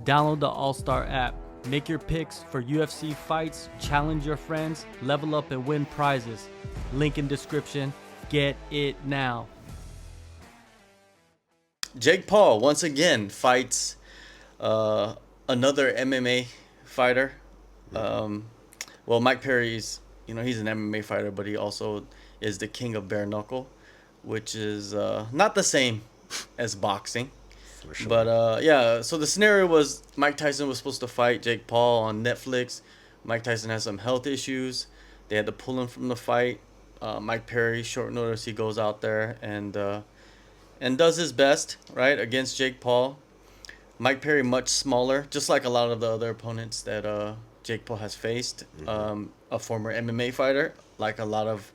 Download the AllStar app. Make your picks for UFC fights, challenge your friends, level up and win prizes. Link in description. Get it now. Jake Paul once again fights another MMA fighter. Um, well, Mike Perry's, he's an MMA fighter, but he also is the king of bare knuckle, which is not the same as boxing. For sure. But yeah, so the scenario was Mike Tyson was supposed to fight Jake Paul on Netflix. Mike Tyson has some health issues. They had to pull him from the fight. Mike Perry, short notice, he goes out there and does his best, right, against Jake Paul. Mike Perry much smaller, just like a lot of the other opponents that Jake Paul has faced. A former MMA fighter, like a lot of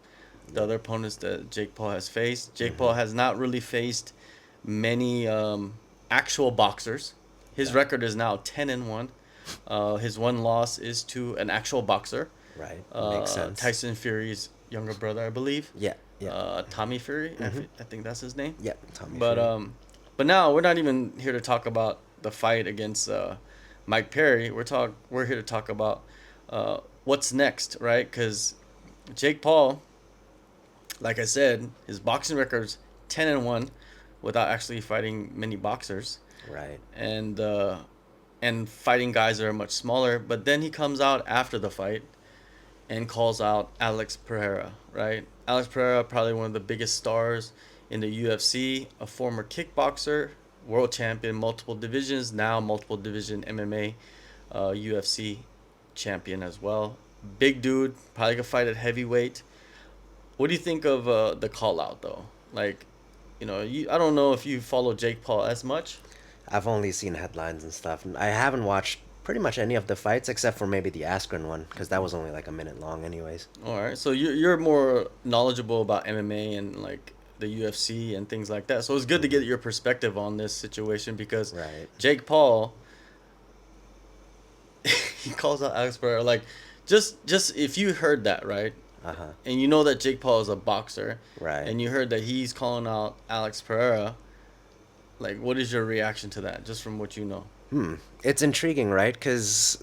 the other opponents that Jake Paul has faced. Jake Paul has not really faced many actual boxers. His record is now 10-1. His one loss is to an actual boxer. Right. Makes sense. Tyson Fury's younger brother, I believe. Yeah. Yeah. Tommy Fury. I think that's his name. Yeah. Tommy. But Fury. but now we're not even here to talk about the fight against Mike Perry. We're here to talk about what's next, right? Because Jake Paul, like I said, his boxing record's 10-1 without actually fighting many boxers. Right. And fighting guys that are much smaller. But then he comes out after the fight and calls out Alex Pereira, right? Alex Pereira, probably one of the biggest stars in the UFC, a former kickboxer, world champion, multiple divisions, now multiple division MMA, UFC champion as well. Big dude, probably could fight at heavyweight. What do you think of the call out though? Like, I don't know if you follow Jake Paul as much. I've only seen headlines and stuff. I haven't watched pretty much any of the fights except for maybe the Askren one because that was only like a minute long, anyways. All right, so you're more knowledgeable about MMA and like the UFC and things like that. So it's good to get your perspective on this situation because Right. Jake Paul, he calls out Alex Pereira. Like, just if you heard that, right? And you know that Jake Paul is a boxer, Right. and you heard that he's calling out Alex Pereira. Like, what is your reaction to that, just from what you know? It's intriguing, right? Because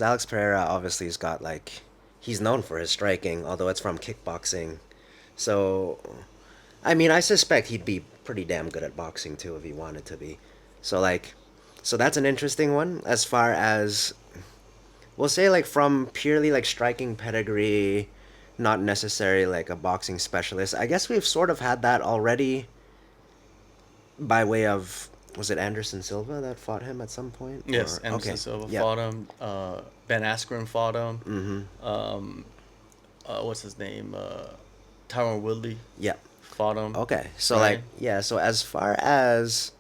Alex Pereira obviously has got like he's known for his striking, although it's from kickboxing. So, I mean, I suspect he'd be pretty damn good at boxing too if he wanted to be. So that's an interesting one. As far as we'll say, like from purely like striking pedigree, not necessarily like a boxing specialist. I guess we've sort of had that already by way of, was it Anderson Silva that fought him at some point? Yes, Or- Anderson okay. Silva Yeah. fought him. Ben Askren fought him. What's his name? Tyron Woodley Yeah. fought him. Okay. So Right. like yeah, so as far as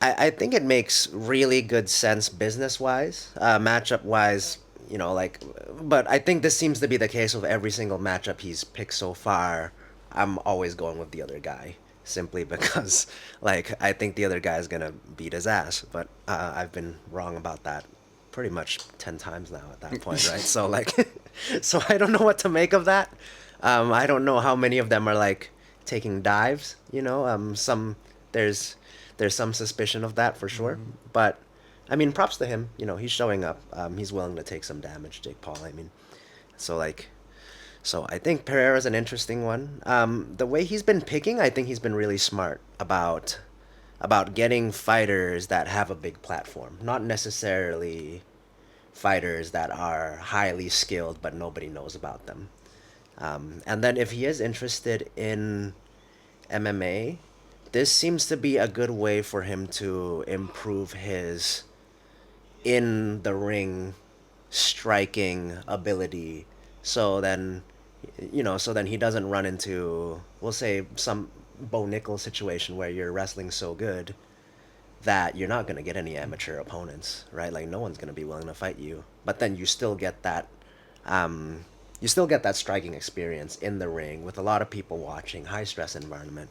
I think it makes really good sense business wise, matchup wise, like but I think this seems to be the case with every single matchup he's picked so far. I'm always going with the other guy simply because like I think the other guy is gonna beat his ass. But I've been wrong about that pretty much 10 times now at that point, right? So like so I don't know what to make of that. I don't know how many of them are like taking dives, some there's some suspicion of that for sure. But I mean, props to him, he's showing up. He's willing to take some damage, Jake Paul. I mean, so like so I think Pereira's an interesting one. The way he's been picking, I think he's been really smart about getting fighters that have a big platform, not necessarily fighters that are highly skilled but nobody knows about them. And then if he is interested in MMA, this seems to be a good way for him to improve his in the ring striking ability. So then he doesn't run into, we'll say, some Bo Nickel situation where you're wrestling so good that you're not going to get any amateur opponents, right? Like no one's going to be willing to fight you. But then you still get that striking experience in the ring with a lot of people watching, high stress environment.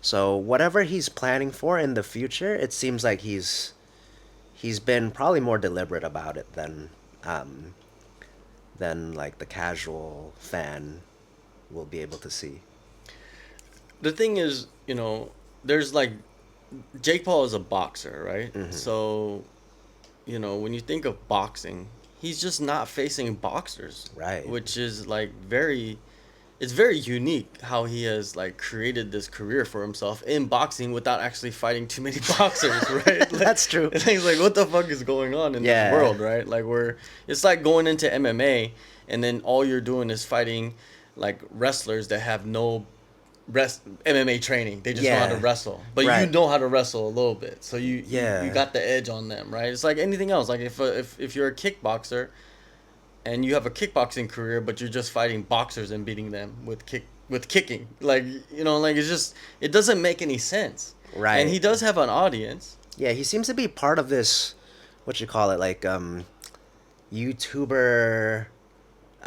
So whatever he's planning for in the future, it seems like he's been probably more deliberate about it than like the casual fan will be able to see. The thing is, there's like Jake Paul is a boxer, right? Mm-hmm. So, when you think of boxing, he's just not facing boxers, Right. which is like it's very unique how he has like created this career for himself in boxing without actually fighting too many boxers, right? Like, That's true. It's like, what the fuck is going on in Yeah. this world, right? Like, it's like going into MMA and then all you're doing is fighting like wrestlers that have no MMA training. They just know how to Yeah. wrestle, but you Right. know how to wrestle a little bit, so Yeah. you got the edge on them, right? It's like anything else. Like if you're a kickboxer and you have a kickboxing career, but you're just fighting boxers and beating them with kicking, like like it doesn't make any sense. Right. And he does have an audience. Yeah, he seems to be part of this, what you call it, like YouTuber,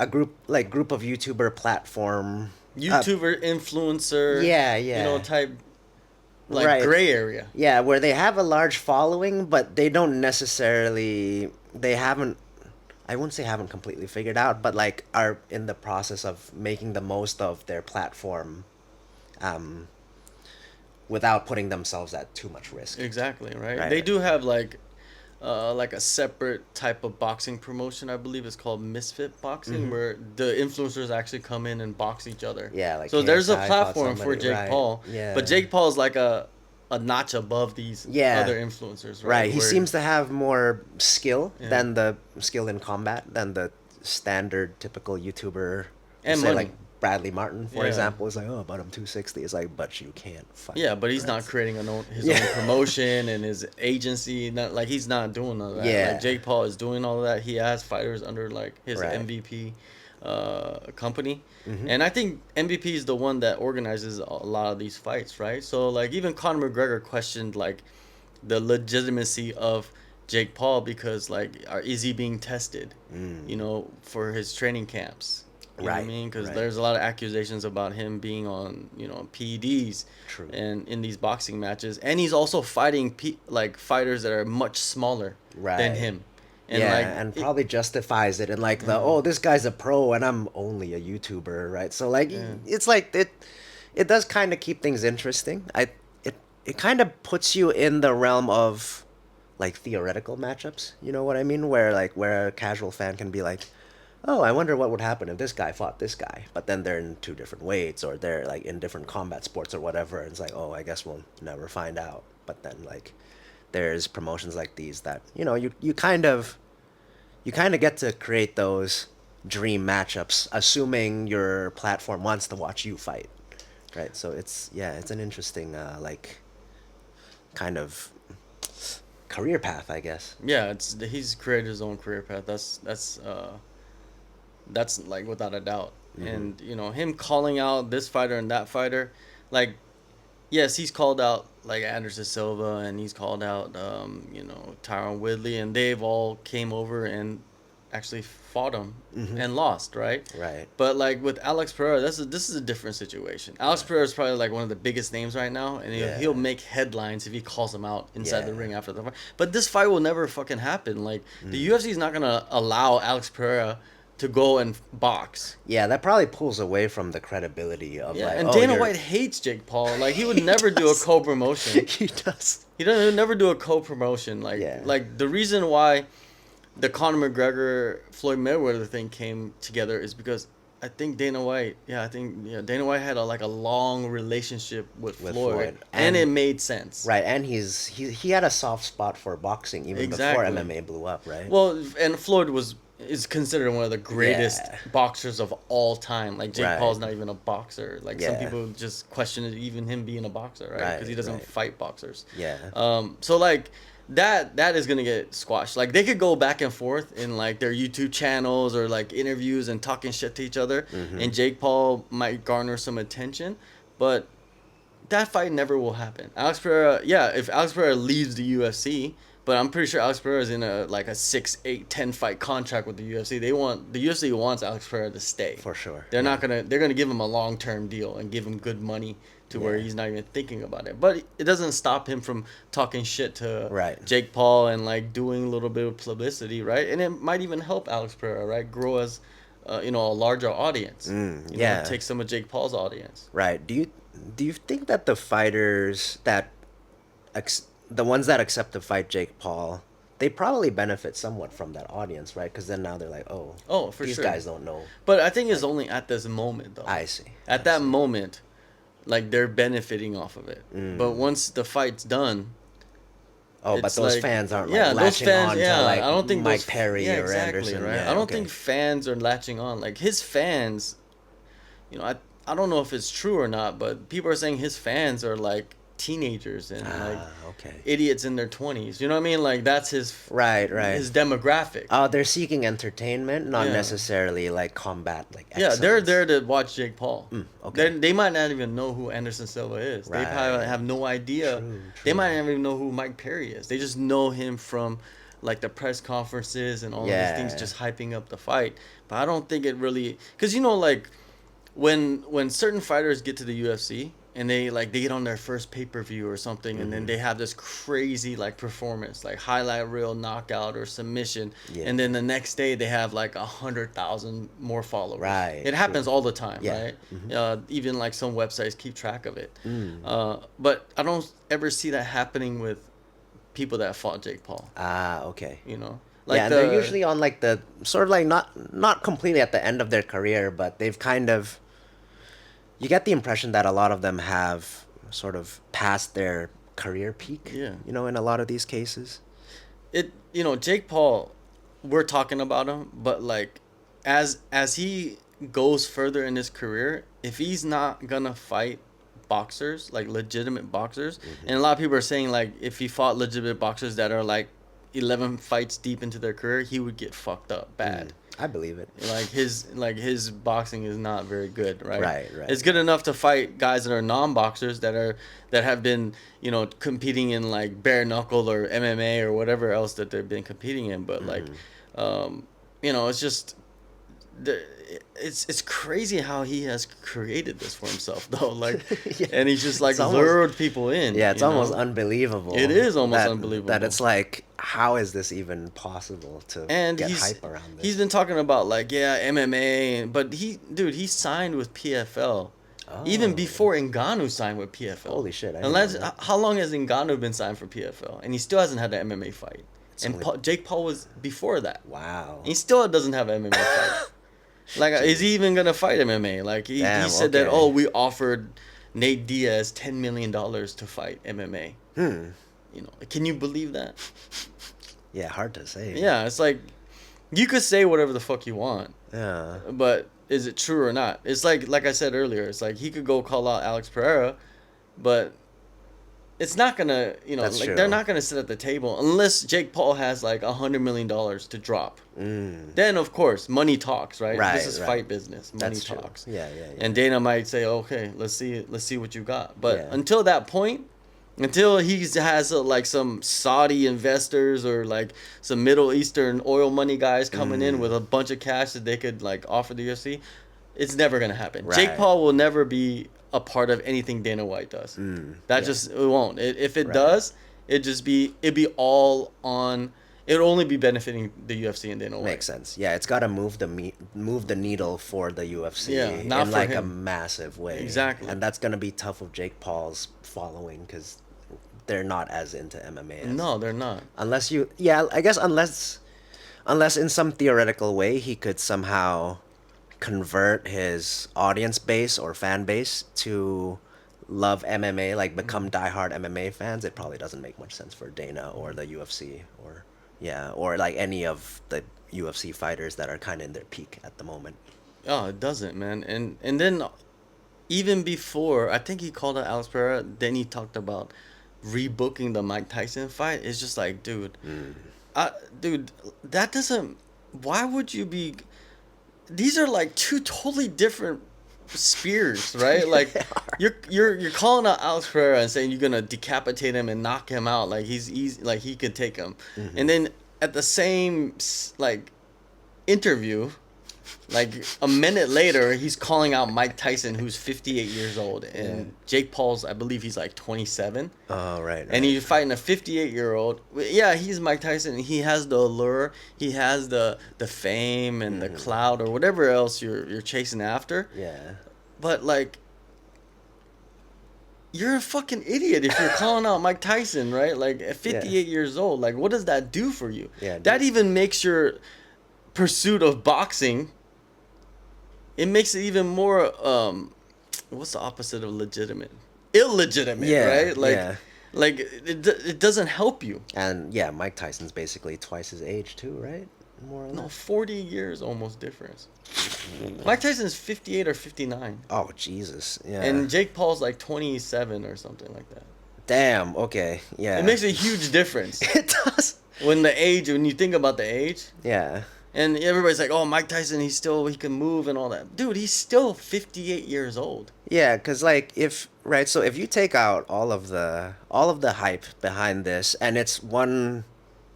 group of YouTuber platform. YouTuber, influencer, Yeah. type, like Right. gray area. Yeah, where they have a large following, but they don't necessarily, they haven't, I wouldn't say haven't completely figured out, but like are in the process of making the most of their platform, without putting themselves at too much risk. Exactly, right? Right. They do have like a separate type of boxing promotion. I believe it's called Misfit Boxing, where the influencers actually come in and box each other. Yeah, like so there's a KSI fought platform for somebody, Jake right. Paul. Yeah. But Jake Paul is like a notch above these Yeah. other influencers, right? Right, he Where- seems to have more skill Yeah. than the skill in combat than the standard typical YouTuber. And say money. like Bradley Martin, for Yeah. example, is like, oh, but I'm 260. It's like, but you can't fight. Yeah, but he's not That's- creating his Yeah. own promotion and his agency. Not like he's not doing all that. Yeah. Like Jake Paul is doing all of that. He has fighters under like his Right. MVP company, Mhm. and I think MVP is the one that organizes a lot of these fights, right? So like even Conor McGregor questioned like the legitimacy of Jake Paul because like is he being tested, for his training camps? You know what I Right, mean? Because right. there's a lot of accusations about him being on, PEDs. True. And in these boxing matches. And he's also fighting, like, fighters that are much smaller than Right. him. And, yeah, like, and probably justifies it in like this guy's a pro and I'm only a YouTuber, right? So like it's like it does kind of keep things interesting. It kind of puts you in the realm of like theoretical matchups, you know what I mean? Where a casual fan can be like, oh, I wonder what would happen if this guy fought this guy, but then they're in two different weights or they're like in different combat sports or whatever, and it's like, oh, I guess we'll never find out. But then like there's promotions like these that you kind of get to create those dream matchups, assuming your platform wants to watch you fight, right? So it's an interesting like kind of career path, I guess. yeah, he's created his own career path. That's like without a doubt. And, him calling out this fighter and that fighter, like, yes, he's called out like Anderson Silva and he's called out, Tyron Woodley, and they've all came over and actually fought him and lost, right? Right. But like with Alex Pereira, this is a different situation. Alex Pereira is probably like one of the biggest names right now, and he'll make headlines if he calls him out inside the Yeah. ring after the fight. But this fight will never fucking happen. Like the UFC is not gonna allow Alex Pereira to go and box. Yeah, that probably pulls away from the credibility of Yeah, like. and oh, Dana you're- White hates Jake Paul. Like he would never do a co-promotion. He does. He'll never do a co-promotion. Like Yeah. like the reason why the Conor McGregor Floyd Mayweather thing came together is because I think Dana White Dana White had a long relationship with Floyd, Floyd. and And- it made sense. Right, and he had a soft spot for boxing even before Exactly. MMA blew up, right? Well, and Floyd is considered one of the greatest Yeah. boxers of all time. Like Jake Right. Paul's not even a boxer. Like some Yeah. people just question even him being a boxer, right? Because he Right, doesn't right. fight boxers. Yeah. So like that is gonna get squashed. Like they could go back and forth in like their YouTube channels or like interviews and talking shit to each other, and Jake Paul might garner some attention, but that fight never will happen. Alex Pereira, if Alex Pereira leaves the UFC, but I'm pretty sure Alex Pereira is in a 6, 8, 10 fight contract with the UFC. The UFC wants Alex Pereira to stay. For sure. They're gonna give him a long-term deal and give him good money to where Yeah. he's not even thinking about it. But it doesn't stop him from talking shit to Right. Jake Paul and like doing a little bit of publicity, right? And it might even help Alex Pereira, right, grow as a larger audience. yeah. Take some of Jake Paul's audience. Right. Do you think that the fighters that the ones that accept to fight Jake Paul, they probably benefit somewhat from that audience, right? Because then now they're like, oh, for these sure. guys don't know. But I think it's only at this moment, though. I see. At that moment, like, they're benefiting off of it. But once the fight's done, oh, but those like, fans aren't yeah, like those latching fans, on yeah, to like I don't think Mike those, Perry yeah, or exactly, Anderson, right? Yeah, I don't okay. think fans are latching on. Like, his fans, you know, I don't know if it's true or not, but people are saying his fans are like teenagers and like okay. idiots in their 20s. You know what I mean? Like, that's his Right. his demographic. Oh, they're seeking entertainment, not Yeah. necessarily like combat, like Yeah, excellence. they're there to watch Jake Paul. Okay. They might not even know who Anderson Silva is. They probably Right. have no idea. True. They might not even know who Mike Perry is. They just know him from like the press conferences and all of these things, just hyping up the fight. But I don't think it really, because you know, like when certain fighters get to the UFC and they get on their first pay-per-view or something, and then they have this crazy like performance, like highlight reel knockout or submission, and then the next day they have like 100,000 more followers. Right. It happens all the time, Yeah. right? Even like some websites keep track of it. But I don't ever see that happening with people that fought Jake Paul. Okay. You know, And they're usually on like the sort of like not completely at the end of their career, but they've kind of, you get the impression that a lot of them have sort of passed their career peak. Yeah. You know, in a lot of these cases. Jake Paul, we're talking about him, but like as he goes further in his career, if he's not gonna fight boxers, like legitimate boxers, and a lot of people are saying like if he fought legitimate boxers that are like 11 fights deep into their career, he would get fucked up bad. I believe it. Like his boxing is not very good, right? Right. It's good enough to fight guys that are non-boxers that have been, competing in like bare knuckle or MMA or whatever else that they've been competing in, but it's just it's crazy how he has created this for himself though, like and he's just like lured people in. Yeah, it's almost unbelievable. It is almost unbelievable that it's like, how is this even possible to get hype around this? He's been talking about like MMA, but he signed with PFL even before Ngannou signed with PFL. Holy shit! How long has Ngannou been signed for PFL, and he still hasn't had an MMA fight? Jake Paul was before that. Wow. And he still doesn't have an MMA fight. Like, is he even gonna fight MMA? Like, he said that, we offered Nate Diaz $10 million to fight MMA. Can you believe that? Yeah, hard to say. Yeah, it's like, you could say whatever the fuck you want. Yeah. But is it true or not? It's like I said earlier, it's like he could go call out Alex Pereira, but it's not gonna, they're not gonna sit at the table unless Jake Paul has like $100 million to drop. Then of course money talks, right? This is fight business. Money talks. Yeah. And Dana might say, okay, let's see what you got. But until that point, until he has like some Saudi investors or like some Middle Eastern oil money guys coming in with a bunch of cash that they could like offer the UFC, it's never gonna happen. Right. Jake Paul will never be a part of anything Dana White does. It won't. If it does, it'd be all on. It'll only be benefiting the UFC and Dana White. Makes sense. Yeah, it's got to move the needle for the UFC not in for like him. a massive way. Exactly. And that's gonna be tough with Jake Paul's following because they're not as into MMA. No, they're not. Unless unless in some theoretical way he could somehow convert his audience base or fan base to love MMA, like become diehard MMA fans, it probably doesn't make much sense for Dana or the UFC or like any of the UFC fighters that are kind of in their peak at the moment. Oh, it doesn't, man. And then even before, I think he called out Alex Pereira, then he talked about rebooking the Mike Tyson fight. It's just like, dude, that doesn't. Why would you be? These are like two totally different spears, right? Like you're calling out Alex Pereira and saying you're gonna decapitate him and knock him out, like he's easy, like he could take him, and then at the same like interview, like a minute later, he's calling out Mike Tyson, who's 58 years old, and Jake Paul's, I believe he's like 27. Oh, right. And he's fighting a 58-year-old. Yeah, he's Mike Tyson. He has the allure. He has the fame and the clout or whatever else you're chasing after. Yeah. But like, you're a fucking idiot if you're calling out Mike Tyson, right? Like at 58 years old, like what does that do for you? Yeah, That even makes your pursuit of boxing, it makes it even more what's the opposite of legitimate? Illegitimate, right? Like it doesn't help you. And yeah, Mike Tyson's basically twice his age too, right? More or less. No, 40 years almost difference. Mike Tyson's 58 or 59. Oh, Jesus. Yeah. And Jake Paul's like 27 or something like that. Damn, okay. Yeah. It makes a huge difference. It does. When you think about the age. Yeah. And everybody's like, oh, Mike Tyson, he can move and all that. Dude, he's still 58 years old. Yeah, because like so if you take out all of the hype behind this, and it's one,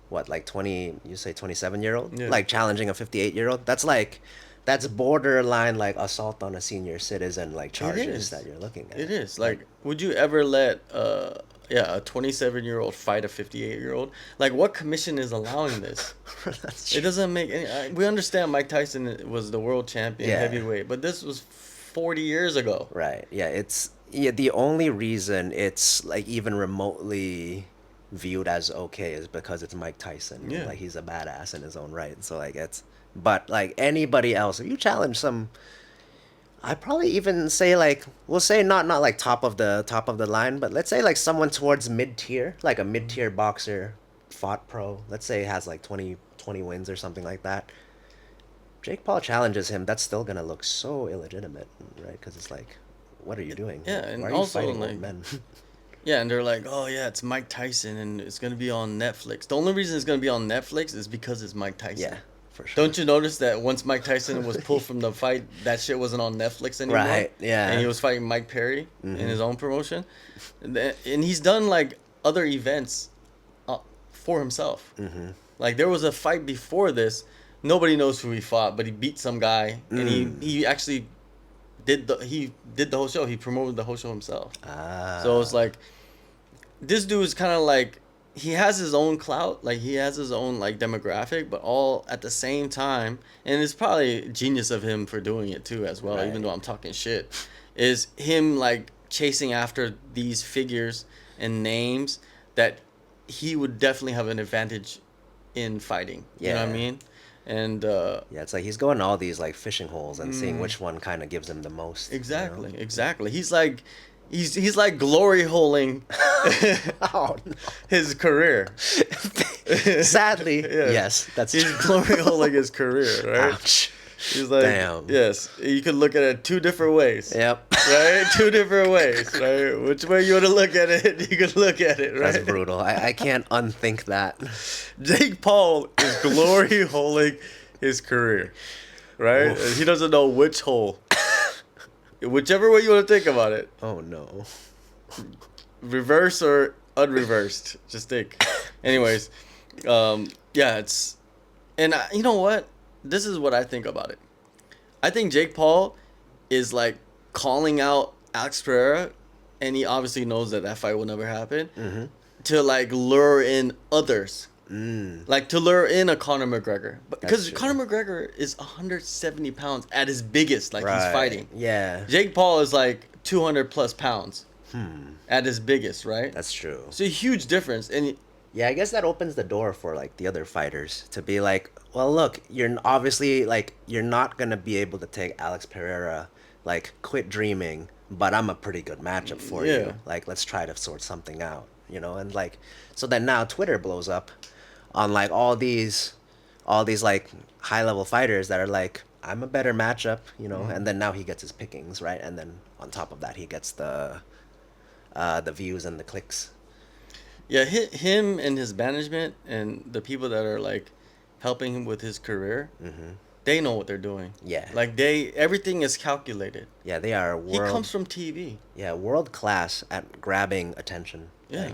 what, like 27-year-old, like challenging a 58-year-old, that's borderline like assault on a senior citizen like charges that you're looking at. It is. Like, would you ever let a 27-year-old fight a 58-year-old? Like, what commission is allowing this? It doesn't make any. We understand Mike Tyson was the world champion heavyweight, but this was 40 years ago. Right. Yeah. The only reason it's like even remotely viewed as okay is because it's Mike Tyson. Yeah. Like he's a badass in his own right. So like but like anybody else, if you challenge I'd probably even say like, we'll say not like top of the line, but let's say like someone towards mid-tier, like a mid-tier boxer fought pro, let's say has like 20 wins or something like that. Jake Paul challenges him, that's still gonna look so illegitimate, right? Because it's like, what are you doing? Yeah, and why are also you fighting like old men? Yeah, and they're like, oh yeah, it's Mike Tyson and it's gonna be on Netflix. The only reason it's gonna be on Netflix is because it's Mike Tyson. Yeah. For sure. Don't you notice that once Mike Tyson was pulled from the fight, that shit wasn't on Netflix anymore? Right, yeah. And he was fighting Mike Perry in his own promotion. And he's done, like, other events for himself. Mm-hmm. Like, there was a fight before this. Nobody knows who he fought, but he beat some guy. And he actually did the whole show. He promoted the whole show himself. So it's like, this dude is kind of like, he has his own clout, like he has his own like demographic, but all at the same time, and it's probably genius of him for doing it too as well, right. Even though I'm talking shit, is him like chasing after these figures and names that he would definitely have an advantage in fighting. You know what I mean? And yeah, it's like he's going to all these like fishing holes and seeing which one kind of gives him the most. Exactly, exactly. He's like glory holing his career. Sadly, yes, he's glory holing his career, right? Ouch. He's like, damn. Yes, you could look at it two different ways. Yep. Right, two different ways. Right, which way you want to look at it, you could look at it. Right. That's brutal. I can't unthink that. Jake Paul is glory holing his career, right? And he doesn't know which hole. Whichever way you want to think about it. Oh no. Reverse or unreversed. Just think. Anyways, it's, and you know what? This is what I think about it. I think Jake Paul is like calling out Alex Pereira, and he obviously knows that fight will never happen, to like lure in others. Like to lure in a Conor McGregor, because Conor McGregor is 170 pounds at his biggest, like he's fighting. Yeah. Jake Paul is like 200 plus pounds at his biggest, right? That's true. It's a huge difference, and yeah, I guess that opens the door for like the other fighters to be like, well, look, you're obviously like you're not gonna be able to take Alex Pereira, like quit dreaming, but I'm a pretty good matchup for you. Like let's try to sort something out, and like so then now Twitter blows up on like all these like high level fighters that are like, I'm a better matchup, and then now he gets his pickings, right? And then on top of that he gets the views and the clicks. Yeah, him and his management and the people that are like helping him with his career, they know what they're doing. Yeah. Like everything is calculated. Yeah, they are He comes from TV. Yeah, world class at grabbing attention. Yeah.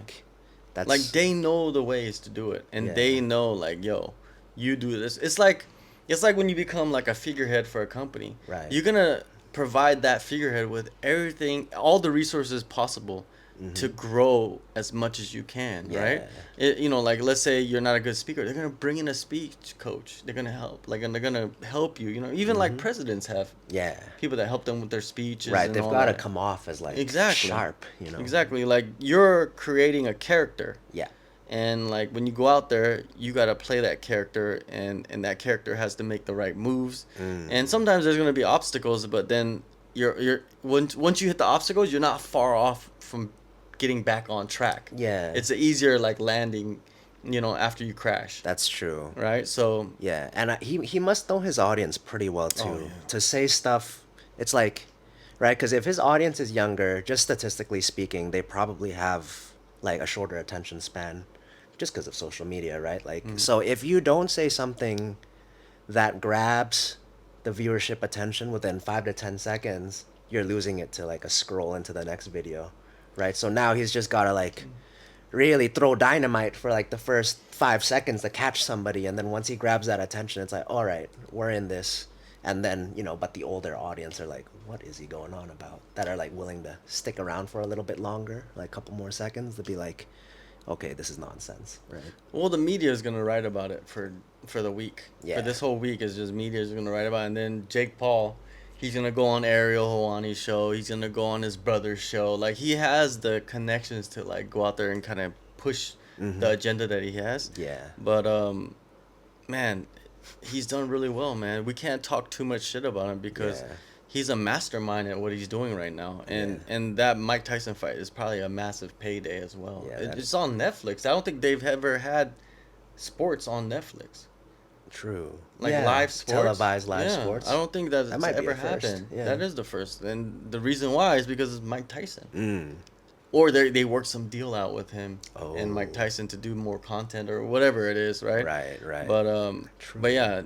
Like they know the ways to do it, and they know like, yo, you do this. It's like when you become like a figurehead for a company. Right. You're gonna provide that figurehead with everything, all the resources possible to grow as much as you can, right? Yeah. You know, like let's say you're not a good speaker, they're gonna bring in a speech coach. They're gonna help, like, and they're gonna help you. You know, even like presidents have Yeah. people that help them with their speeches. Right. and They've all got to that. come off as like Exactly. sharp, you know. Exactly, like you're creating a character. Yeah. And like when you go out there, you gotta play that character, and that character has to make the right moves. And sometimes there's gonna be obstacles, but then you're once you hit the obstacles, you're not far off from getting back on track. Yeah. It's easier like landing, you know, after you crash. That's true. Right. So Yeah, and he must know his audience pretty well too. Oh, yeah. To say stuff, it's like, right? Because if his audience is younger, just statistically speaking, they probably have like a shorter attention span, just because of social media, right? Like, so if you don't say something that grabs the viewership attention within 5 to 10 seconds, you're losing it to like a scroll into the next video, right? So now he's just gotta like really throw dynamite for like the first 5 seconds to catch somebody, and then once he grabs that attention, it's like, all right, we're in this. And then, you know, but the older audience are like, what is he going on about? That are like willing to stick around for a little bit longer, like a couple more seconds, to be like, okay, this is nonsense, right? well, the media is gonna write about it for the week. Yeah. For this whole week is just media is gonna write about it. And then Jake Paul, he's gonna go on Ariel Helwani's show. He's gonna go on his brother's show. Like he has the connections to like go out there and kind of push the agenda that he has. Yeah. But man, he's done really well, man. We can't talk too much shit about him because Yeah. he's a mastermind at what he's doing right now. And that Mike Tyson fight is probably a massive payday as well. Yeah, It's on Netflix. I don't think they've ever had sports on Netflix. True. Like Yeah, live sports. televised live Yeah, sports. I don't think that's That might be ever a first, happened. yeah. That is the first. And the reason why is because it's Mike Tyson. Mm. Or they worked some deal out with him and Mike Oh. Tyson to do more content or whatever it is, right? Right. But True. but yeah,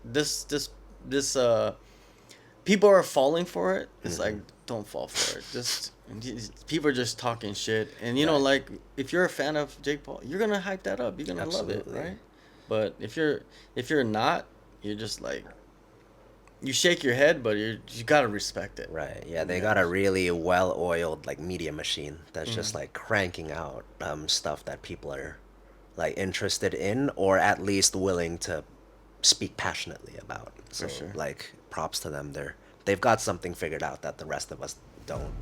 this people are falling for it. It's like, don't fall for it. Just people are just talking shit, and you know, like if you're a fan of Jake Paul, you're gonna hype that up. You're gonna love Absolutely. it, right? But if you're not, you're just like, you shake your head, but you gotta respect it. Right. Yeah, they got a really well-oiled like media machine that's just like cranking out stuff that people are like interested in, or at least willing to speak passionately about. So sure. like props to them. They've got something figured out that the rest of us don't.